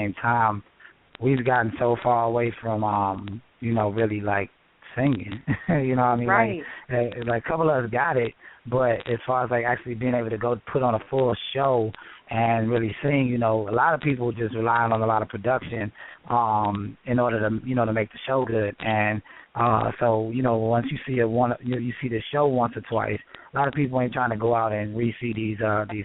same time, we've gotten so far away from, really like singing. You know what I mean? Right. Like a couple of us got it, but as far as like actually being able to go put on a full show and really sing, a lot of people just relying on a lot of production in order to, to make the show good. And so, once you see you see the show once or twice, a lot of people ain't trying to go out and re-see these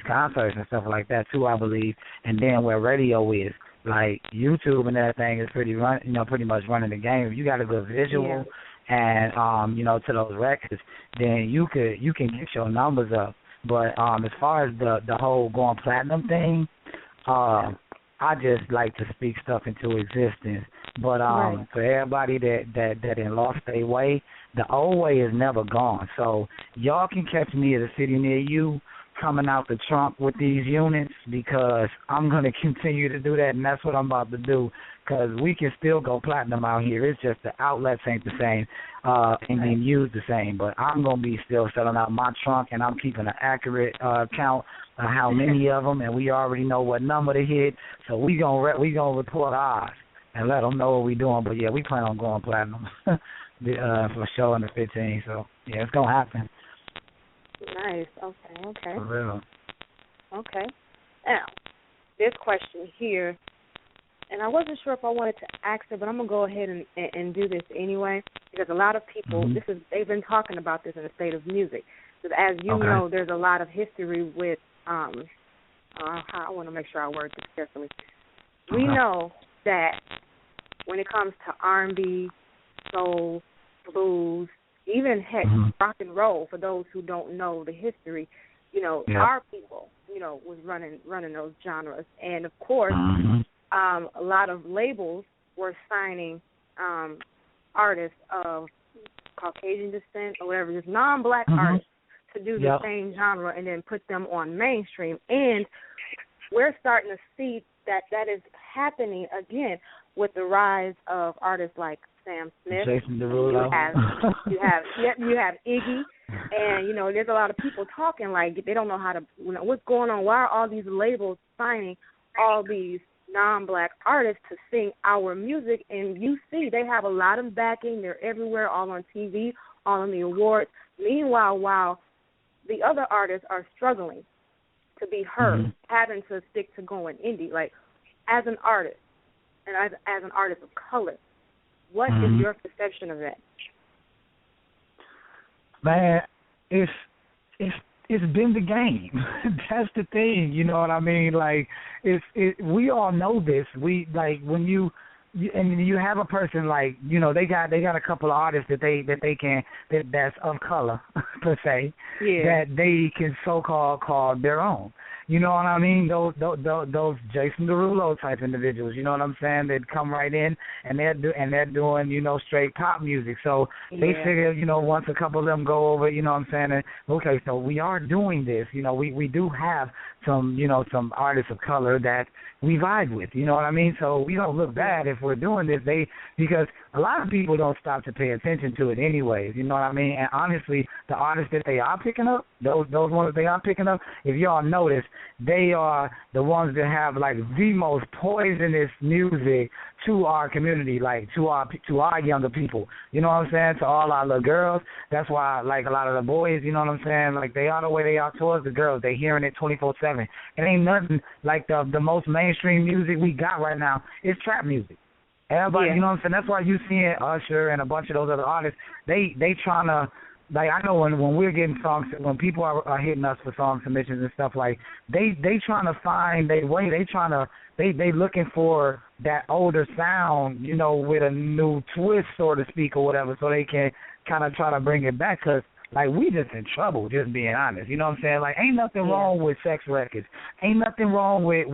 concerts and stuff like that too, I believe. And then where radio is, like YouTube and everything is pretty much running the game. If you got a good visual and to those records, then you can get your numbers up. But as far as the whole going platinum thing, I just like to speak stuff into existence. But for everybody that done lost their way, the old way is never gone. So y'all can catch me at a city near you coming out the trunk with these units, because I'm going to continue to do that, and that's what I'm about to do, because we can still go platinum out here. It's just the outlets ain't the same and being used the same. But I'm going to be still selling out my trunk, and I'm keeping an accurate count of how many of them, and we already know what number to hit. So we gonna report ours and let them know what we're doing. But, yeah, we plan on going platinum for sure in the 15. So, yeah, it's going to happen. Nice. Okay. For real. Okay. Now, this question here, and I wasn't sure if I wanted to ask it, but I'm going to go ahead and do this anyway, because a lot of people, they've been talking about this in the state of music. Because as you know, there's a lot of history with, I want to make sure I word this carefully. We know that when it comes to R&B, soul, blues, even heck, rock and roll, for those who don't know the history, our people, was running those genres. And, of course, a lot of labels were signing artists of Caucasian descent or whatever, just non-black artists, to do the same genre and then put them on mainstream. And we're starting to see that is happening again with the rise of artists like Sam Smith. Jason Derulo. You have Iggy, and there's a lot of people talking like they don't know how to. What's going on? Why are all these labels signing all these non-black artists to sing our music? And you see, they have a lot of backing. They're everywhere, all on TV, all on the awards. Meanwhile, while the other artists are struggling to be heard, having to stick to going indie, like as an artist and as an artist of color. What is your perception of that? Man, it's been the game. That's the thing, you know what I mean? Like we all know this. We like when you have a person like, they got a couple of artists that's of color per se, that they can so-called call their own. You know what I mean? Those Jason Derulo type individuals. You know what I'm saying? They'd come right in and they're doing straight pop music. So they figure once a couple of them go over, you know what I'm saying? And, okay, so we are doing this. We do have some artists of color that we vibe with. You know what I mean? So we don't look bad if we're doing this. Because a lot of people don't stop to pay attention to it anyways. You know what I mean? And honestly, the artists that they are picking up, those ones that they are picking up, if y'all notice, they are the ones that have like the most poisonous music to our community, like to our younger people. You know what I'm saying? To all our little girls. That's why like a lot of the boys, you know what I'm saying? Like they are the way they are towards the girls. They hearing it 24/7. It ain't nothing like the most mainstream music we got right now. It's trap music. Everybody, you know what I'm saying? That's why you seeing Usher and a bunch of those other artists. They trying to, like, I know when we're getting songs, when people are hitting us for song submissions and stuff, like they trying to find their way. They looking for that older sound, with a new twist, so to speak, or whatever, so they can kind of try to bring it back. Because like, we just in trouble, just being honest. You know what I'm saying? Like, ain't nothing wrong with sex records. Ain't nothing wrong with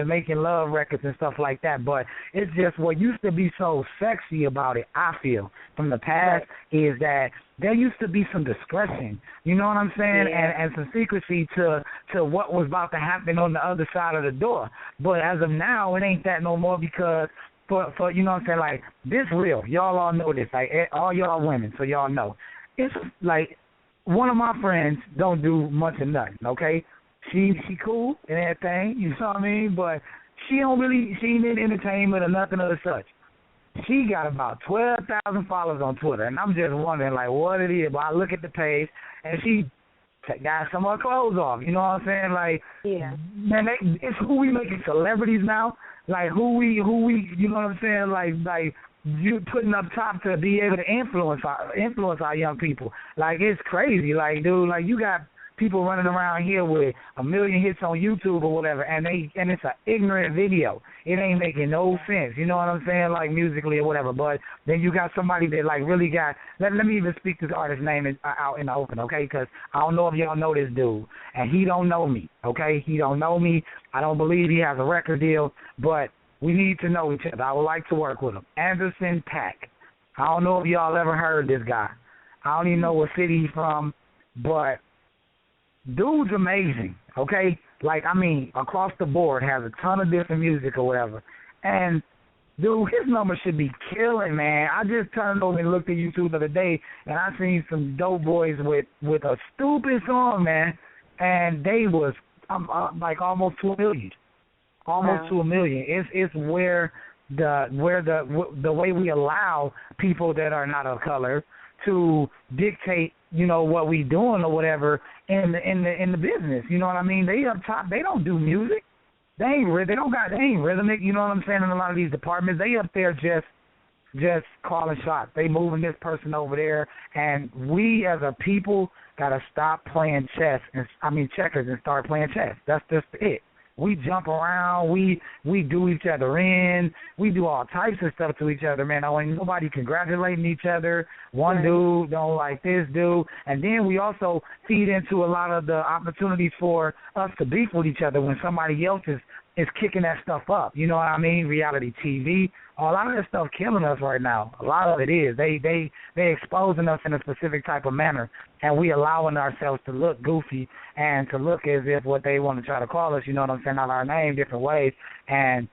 making love records and stuff like that. But it's just what used to be so sexy about it, I feel, from the past, is that there used to be some discretion. You know what I'm saying? And some secrecy to what was about to happen on the other side of the door. But as of now, it ain't that no more, because for you know what I'm saying? Like, this real. Y'all all know this. Like, all y'all women, so y'all know. It's like one of my friends don't do much of nothing, okay? She cool and everything, you know what I mean? But she ain't in entertainment or nothing of the such. She got about 12,000 followers on Twitter, and I'm just wondering, like, what it is. But I look at the page, and she got some of her clothes off. You know what I'm saying? Like, yeah, man, it's who we making celebrities now. Like, who we, you know what I'm saying? Like you putting up top to be able to influence our young people. Like, it's crazy. Like, dude, like, you got people running around here with 1 million hits on YouTube or whatever, and it's an ignorant video. It ain't making no sense. You know what I'm saying? Like, musically or whatever. But then you got somebody that, like, really got. Let me even speak this artist's name out in the open, okay? Because I don't know if y'all know this dude, and he don't know me, okay? He don't know me. I don't believe he has a record deal, but we need to know each other. I would like to work with him. Anderson .Paak. I don't know if y'all ever heard this guy. I don't even know what city he's from, but dude's amazing, okay? Like, I mean, across the board, has a ton of different music or whatever. And, dude, his numbers should be killing, man. I just turned over and looked at YouTube the other day, and I seen some dope boys with a stupid song, man, and they was like almost 2 million. Almost to 1 million. It's where the way we allow people that are not of color to dictate, you know, what we doing or whatever in the business. You know what I mean? They up top. They don't do music. They ain't rhythmic. You know what I'm saying? In a lot of these departments, they up there just calling shots. They moving this person over there, and we as a people gotta stop playing checkers and start playing chess. That's just it. We jump around, we do each other in, we do all types of stuff to each other, man. I ain't nobody congratulating each other. One dude don't like this dude. And then we also feed into a lot of the opportunities for us to beef with each other when somebody else is kicking that stuff up. You know what I mean? Reality TV. A lot of that stuff killing us right now. A lot of it is. They exposing us in a specific type of manner, and we allowing ourselves to look goofy and to look as if what they want to try to call us, you know what I'm saying, out our name different ways. And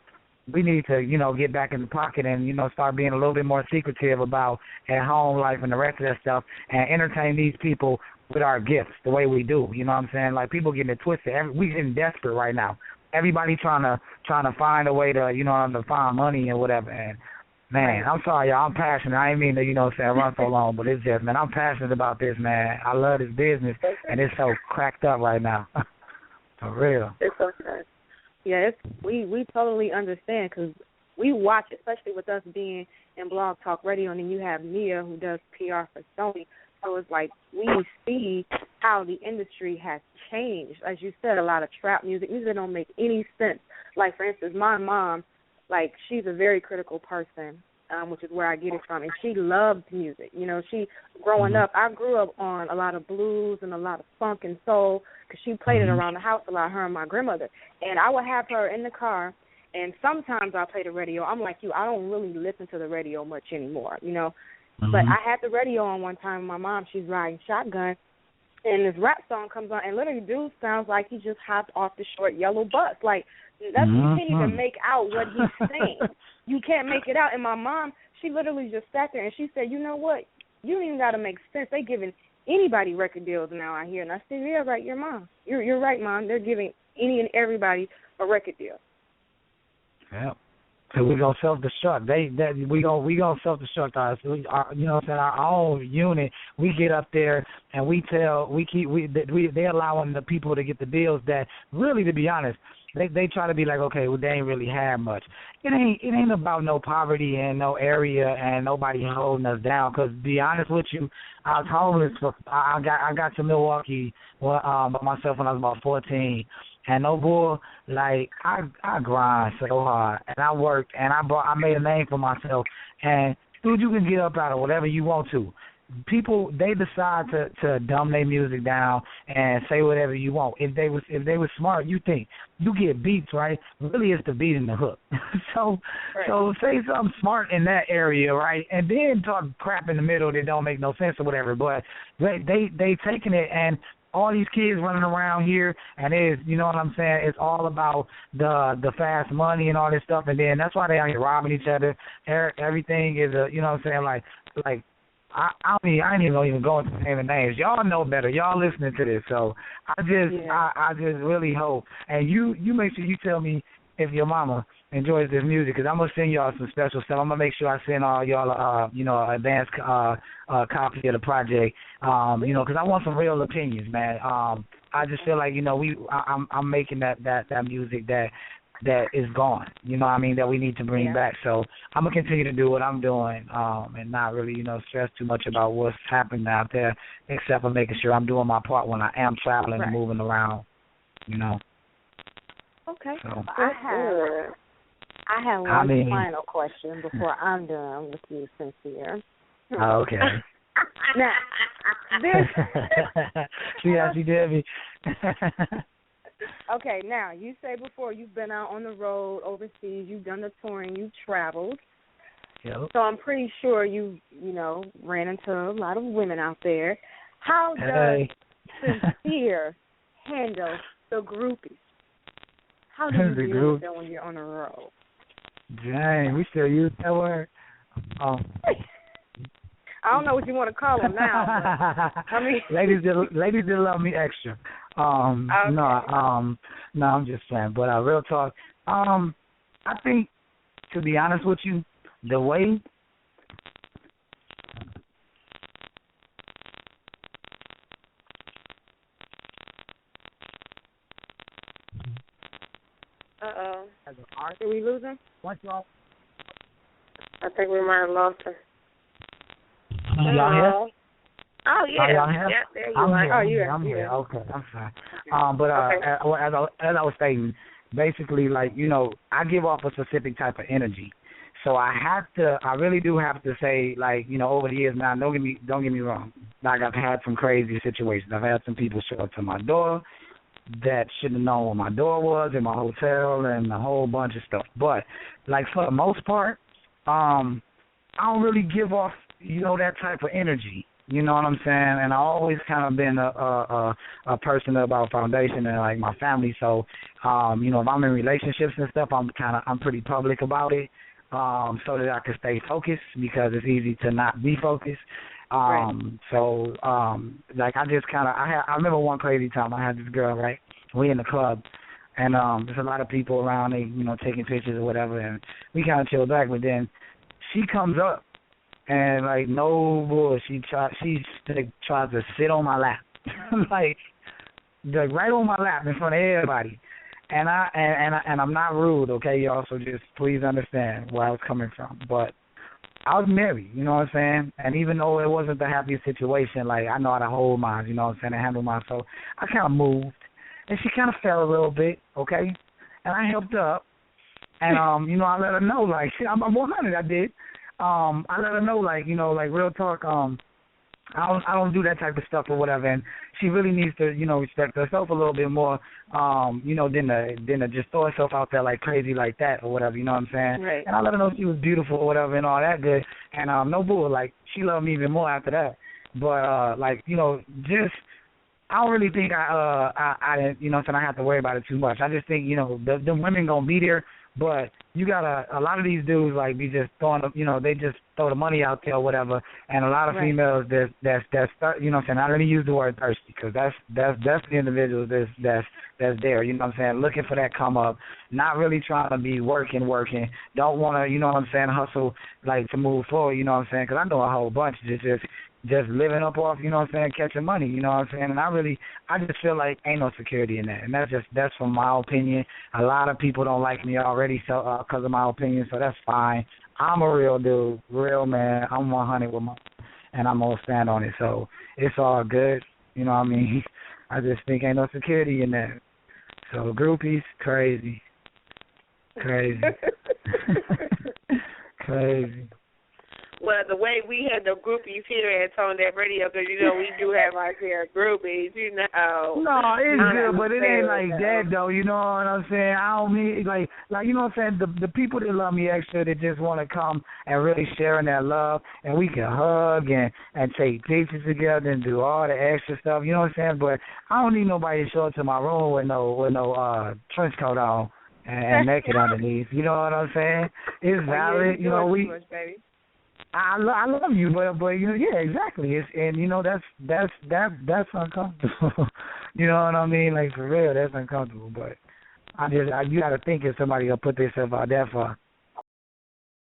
we need to, you know, get back in the pocket and, you know, start being a little bit more secretive about at home life and the rest of that stuff and entertain these people with our gifts the way we do. You know what I'm saying? Like, people getting it twisted. We getting desperate right now. Everybody trying to find a way to, you know, to find money and whatever. And, man, I'm sorry, y'all. I'm passionate. I ain't mean to, you know, say run so long, but it's just, man, I'm passionate about this, man. I love this business, and it's so cracked up right now. For real. It's okay. Yeah, we totally understand because we watch, especially with us being in Blog Talk Radio, and then you have Mia who does PR for Sony. So it's like we see how the industry has changed. As you said, a lot of trap music don't make any sense. Like, for instance, my mom, like, she's a very critical person, which is where I get it from, and she loves music. You know, growing up, I grew up on a lot of blues and a lot of funk and soul because she played it around the house a lot, her and my grandmother. And I would have her in the car, and sometimes I play the radio. I'm like you, I don't really listen to the radio much anymore, you know. But I had the radio on one time with my mom. She's riding shotgun, and this rap song comes on, and literally dude sounds like he just hopped off the short yellow bus. Like, you can't even make out what he's saying. You can't make it out. And my mom, she literally just sat there, and she said, you know what? You don't even got to make sense. They giving anybody record deals now out here. And I said, yeah, right, you're mom. You're right, Mom. They're giving any and everybody a record deal. Yeah. So we're gonna self-destruct. We gonna self-destruct us. You know what I'm saying? Our own unit. We get up there and they allowing the people to get the deals that really, to be honest, they try to be like, okay, well, they ain't really had much. It ain't about no poverty in no area and nobody holding us down. Because to be honest with you, I was homeless. I got to Milwaukee by myself when I was about 14. And no bull, like, I grind so hard, and I worked, and I made a name for myself. And dude, you can get up out of whatever you want to. People, they decide to dumb their music down and say whatever you want. If they was smart, you think you get beats, right? Really, it's the beat and the hook. So say something smart in that area, right? And then talk crap in the middle that don't make no sense or whatever. But they taking it, and all these kids running around here, and you know what I'm saying, it's all about the fast money and all this stuff, and then that's why they out here robbing each other. Everything is you know what I'm saying, like I ain't even gonna go into naming names. Y'all know better. Y'all listening to this, so I just really hope, and you make sure you tell me if your mama enjoys this music, because I'm gonna send y'all some special stuff. I'm gonna make sure I send all y'all advanced copy of the project. Because I want some real opinions, man. I just feel like I'm making that music that is gone. You know what I mean? That we need to bring back. So I'm gonna continue to do what I'm doing, and not really stress too much about what's happening out there, except for making sure I'm doing my part when I am traveling and moving around. Okay. So. I have one final question before I'm done with you, Sincere. Oh, okay. Now, this. See how she did me. Okay, now, you say before you've been out on the road overseas, you've done the touring, you've traveled. Yep. So I'm pretty sure you ran into a lot of women out there. How does Sincere handle the groupies? How do you deal with them when you're on the road? Dang, we still use that word? I don't know what you want to call them now. But, I mean, ladies that love me extra. Okay. No, I'm just saying. But real talk. I think, to be honest with you, the way. Uh-oh. Did we lose him? What y'all? I think we might have lost him. Y'all here? Oh, yeah. Y'all here? Yeah, there you are. I'm here. Okay, I'm sorry. But as I was stating, basically, I give off a specific type of energy. So I really do have to say, over the years now, don't get me wrong. Like, I've had some crazy situations. I've had some people show up to my door that shouldn't have known where my door was in my hotel and a whole bunch of stuff. But, for the most part, I don't really give off, that type of energy. You know what I'm saying? And I always kind of been a person about foundation and, my family. So, if I'm in relationships and stuff, I'm pretty public about it, so that I can stay focused, because it's easy to not be focused. Right. So, I just I remember one crazy time I had this girl, right? We in the club, and there's a lot of people around, they, taking pictures or whatever, and we kind of chilled back, but then she comes up, and, no bull, she tries to sit on my lap, right on my lap in front of everybody. And I'm not rude, okay, y'all, so just please understand where I was coming from. But I was married, you know what I'm saying? And even though it wasn't the happiest situation, I know how to hold mine, you know what I'm saying, and handle mine. So I kind of moved, and she kind of fell a little bit, okay? And I helped her up. And, I let her know, I'm 100, I did. I let her know, real talk, I don't do that type of stuff or whatever, and she really needs to, respect herself a little bit more, than to just throw herself out there like crazy like that or whatever, you know what I'm saying? Right. And I let her know she was beautiful or whatever and all that good, and no bull, she loved me even more after that. But just I don't really think I didn't, I have to worry about it too much. I just think, the women gonna be there. But you got a lot of these dudes be just throwing, they just throw the money out there or whatever, and a lot of females that's I really use the word thirsty, because that's the individuals that's there, looking for that come up, not really trying to be working, don't want to, hustle to move forward, because I know a whole bunch just living up off, catching money, and I just feel like ain't no security in that, and that's from my opinion. A lot of people don't like me already, so because of my opinion, so that's fine. I'm a real dude, real man. I'm 100 with and I'm gonna stand on it, so it's all good, I just think ain't no security in that. So groupies, crazy. Crazy. Well, the way we had the groupies here at Tone That Radio, because, we do have our share of groupies, No, it's good, but it ain't like that, though, you know what I'm saying? I don't mean, you know what I'm saying? The people that love me extra, that just want to come and really sharing that love, and we can hug and take pictures together and do all the extra stuff, you know what I'm saying? But I don't need nobody to show up to my room with no trench coat on and naked underneath, you know what I'm saying? It's valid, I love you, but yeah, exactly. That's uncomfortable. You know what I mean? For real, that's uncomfortable. But you got to think if somebody gonna put themselves out there for.